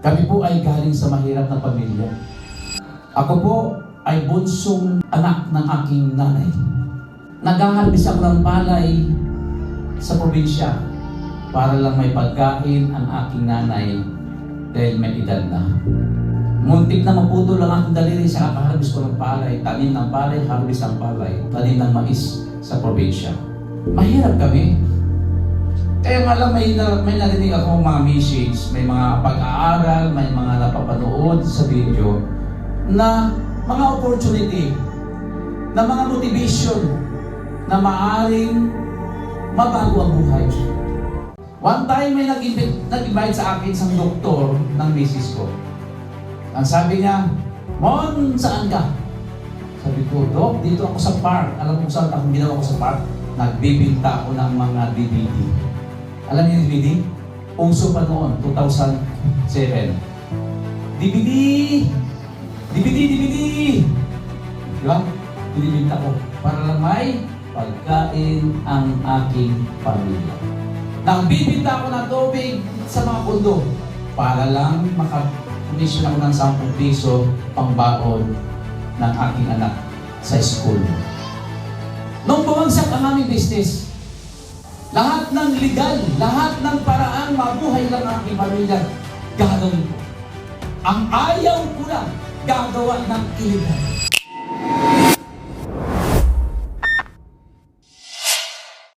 Kami po ay galing sa mahirap na pamilya. Ako po ay bunsong anak ng aking nanay. Naghahalbis ako ng palay sa probinsya para lang may pagkain ang aking nanay dahil may edad na. Muntik na maputol ang aking daliri sa kakahalbis ko ng palay, tanim ng palay, harvest ng palay, tanim ng mais sa probinsya. Mahirap kami. Kaya nga lang may narinig ako mga message, may mga pag-aaral, may mga napapanood sa video na mga opportunity, na mga motivation na maaring mabago ang buhay. One time may nag-invite sa akin isang doktor ng misis ko. Ang sabi niya, "Mon, saan ka?" Sabi ko, "Dok, dito ako sa park." Alam mo saan akong ginawa ko sa park? Nagbibinta ako ng mga DVD. Alam niyo yung DVD? Uso pa noon, 2007. DVD! DVD! DVD! Di ba? Binibinta ko para lang may pagkain ang aking pamilya. Nagbibinta ako ng tubig sa mga pundo para lang makakomisyon ako ng 10 piso pangbaon ng aking anak sa school. Nung bumagsak ang aming business, lahat ng legal, lahat ng paraang mabuhay lang ang aking pamilya, gagawin ko. Ang ayaw ko lang, gagawa ng illegal.